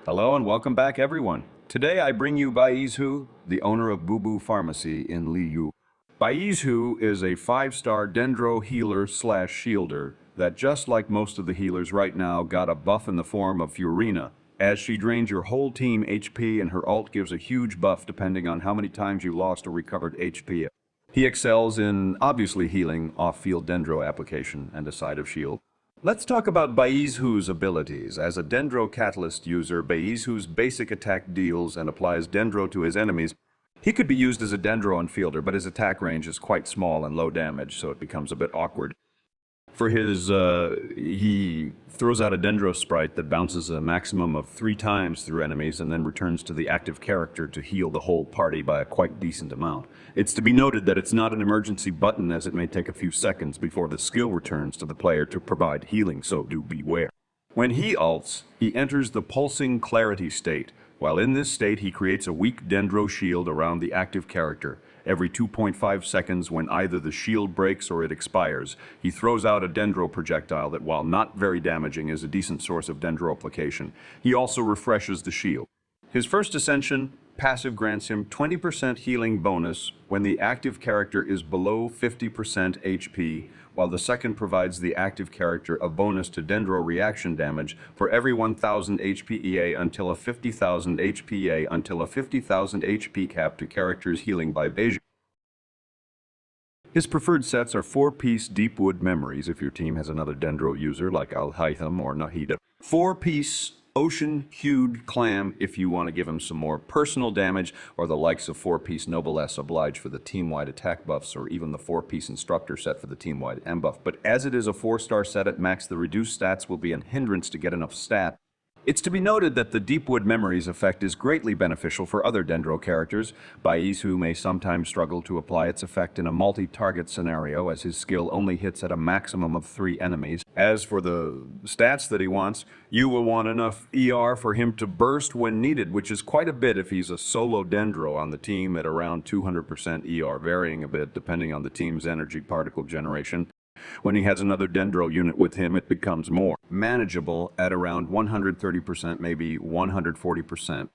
Hello and welcome back, everyone. Today I bring you Baizhu, the owner of Boo Boo Pharmacy in Liu. Baizhu is a 5-star dendro healer slash shielder that, just like most of the healers right now, got a buff in the form of Furina, as she drains your whole team HP and her ult gives a huge buff depending on how many times you lost or recovered HP. He excels in obviously healing off-field dendro application and a side of shield. Let's talk about Baizhu's abilities. As a Dendro Catalyst user, Baizhu's basic attack deals and applies Dendro to his enemies. He could be used as a Dendro infielder, but his attack range is quite small and low damage, so it becomes a bit awkward. For his, he throws out a Dendro sprite that bounces a maximum of 3 times through enemies and then returns to the active character to heal the whole party by a quite decent amount. It's to be noted that it's not an emergency button, as it may take a few seconds before the skill returns to the player to provide healing, so do beware. When he ults, he enters the pulsing clarity state. While in this state, he creates a weak Dendro shield around the active character. Every 2.5 seconds, when either the shield breaks or it expires, he throws out a Dendro projectile that, while not very damaging, is a decent source of Dendro application. He also refreshes the shield. His first Ascension passive grants him 20% healing bonus when the active character is below 50% HP, while the second provides the active character a bonus to Dendro reaction damage for every 1000 HPEA until a 50,000 HPA until a 50,000 HP cap to characters healing by Baizhu. His preferred sets are 4-piece Deepwood Memories if your team has another Dendro user like Al-Haytham or Nahida. 4-piece Ocean-Hued Clam if you want to give him some more personal damage, or the likes of 4-piece Noblesse Oblige for the team-wide attack buffs, or even the 4-piece Instructor set for the team-wide M buff. But as it is a 4-star set at max, the reduced stats will be a hindrance to get enough stat. It's to be noted that the Deepwood Memories effect is greatly beneficial for other Dendro characters. Baizhu may sometimes struggle to apply its effect in a multi-target scenario, as his skill only hits at a maximum of 3 enemies. As for the stats that he wants, you will want enough ER for him to burst when needed, which is quite a bit if he's a solo Dendro on the team at around 200% ER, varying a bit depending on the team's energy particle generation. When he has another Dendro unit with him, it becomes more manageable at around 130%, maybe 140%.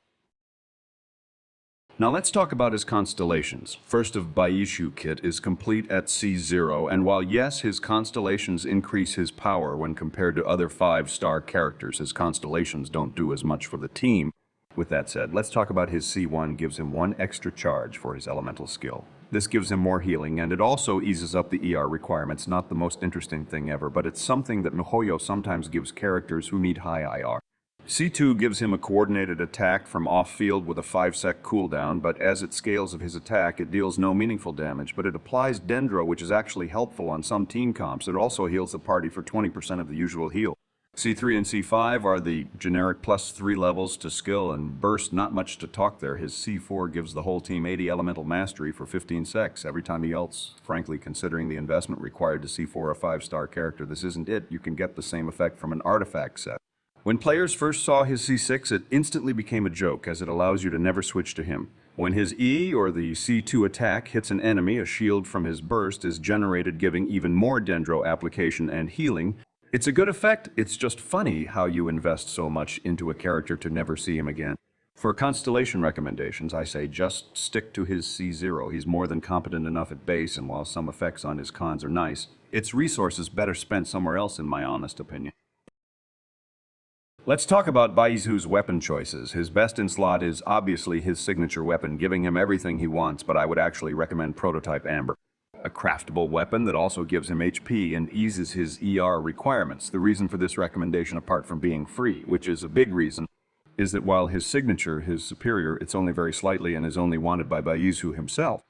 Now let's talk about his constellations. First of Baizhu kit is complete at C0, and while yes, his constellations increase his power when compared to other 5-star characters, his constellations don't do as much for the team. With that said, let's talk about his C1 gives him 1 extra charge for his elemental skill. This gives him more healing, and it also eases up the ER requirements. Not the most interesting thing ever, but it's something that Mihoyo sometimes gives characters who need high IR. C2 gives him a coordinated attack from off-field with a 5-sec cooldown, but as it scales of his attack, it deals no meaningful damage, but it applies Dendro, which is actually helpful on some team comps. It also heals the party for 20% of the usual heal. C3 and C5 are the generic +3 levels to skill and burst, not much to talk there. His C4 gives the whole team 80 elemental mastery for 15 secs every time he ults. Frankly, considering the investment required to C4 a 5-star character, this isn't it. You can get the same effect from an artifact set. When players first saw his C6, it instantly became a joke, as it allows you to never switch to him. When his E, or the C2 attack, hits an enemy, a shield from his burst is generated, giving even more Dendro application and healing. It's a good effect. It's just funny how you invest so much into a character to never see him again. For constellation recommendations, I say just stick to his C0. He's more than competent enough at base, and while some effects on his cons are nice, its resources better spent somewhere else, in my honest opinion. Let's talk about Baizhu's weapon choices. His best in slot is obviously his signature weapon, giving him everything he wants, but I would actually recommend Prototype Amber. A craftable weapon that also gives him HP and eases his ER requirements. The reason for this recommendation, apart from being free, which is a big reason, is that while his signature, his superior, it's only very slightly and is only wanted by Baizhu himself.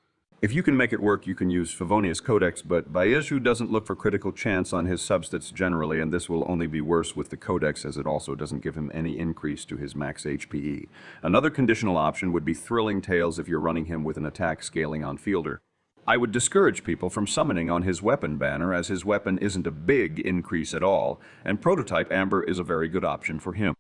If you can make it work, you can use Favonius Codex, but Baizhu doesn't look for critical chance on his substats generally, and this will only be worse with the Codex, as it also doesn't give him any increase to his max HPE. Another conditional option would be Thrilling Tales if you're running him with an attack scaling on Fielder. I would discourage people from summoning on his weapon banner, as his weapon isn't a big increase at all, and Prototype Amber is a very good option for him.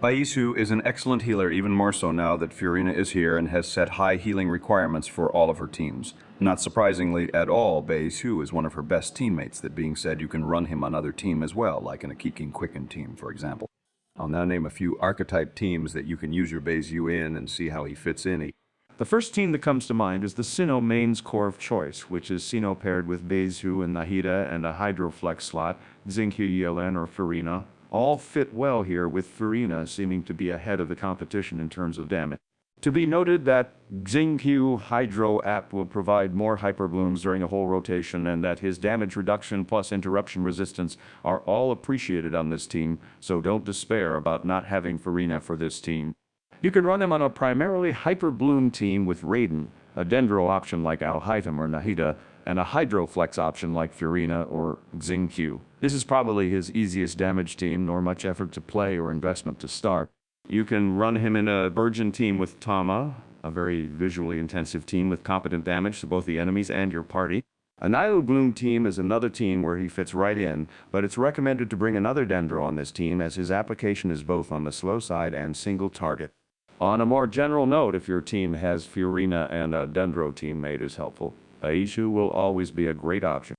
Baizhu is an excellent healer, even more so now that Furina is here and has set high healing requirements for all of her teams. Not surprisingly at all, Baizhu is one of her best teammates. That being said, you can run him on other team as well, like in a Keeking Quicken team, for example. I'll now name a few archetype teams that you can use your Baizhu in and see how he fits in. The first team that comes to mind is the Sinnoh mains core of choice, which is Sinnoh paired with Baizhu and Nahida and a Hydroflex slot, Xingqiu Yelen or Furina. All fit well here, with Furina seeming to be ahead of the competition in terms of damage. To be noted that Xingqiu Hydro app will provide more hyperblooms during a whole rotation, and that his damage reduction plus interruption resistance are all appreciated on this team, so don't despair about not having Furina for this team. You can run him on a primarily hyperbloom team with Raiden, a Dendro option like Alhaitham or Nahida, and a Hydroflex option like Furina or Xingqiu. This is probably his easiest damage team, nor much effort to play or investment to start. You can run him in a Virgin team with Tama, a very visually intensive team with competent damage to both the enemies and your party. A Nihilbloom team is another team where he fits right in, but it's recommended to bring another Dendro on this team, as his application is both on the slow side and single target. On a more general note, if your team has Furina and a Dendro teammate is helpful, Baizhu will always be a great option.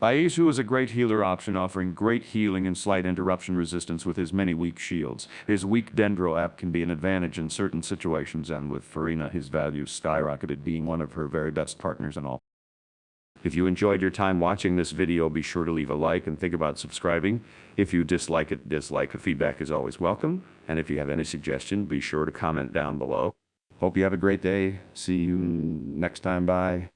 Baizhu is a great healer option, offering great healing and slight interruption resistance with his many weak shields. His weak Dendro app can be an advantage in certain situations, and with Furina his value skyrocketed, being one of her very best partners and all. If you enjoyed your time watching this video, be sure to leave a like and think about subscribing. If you dislike it, feedback is always welcome. And if you have any suggestion, be sure to comment down below. Hope you have a great day. See you next time. Bye.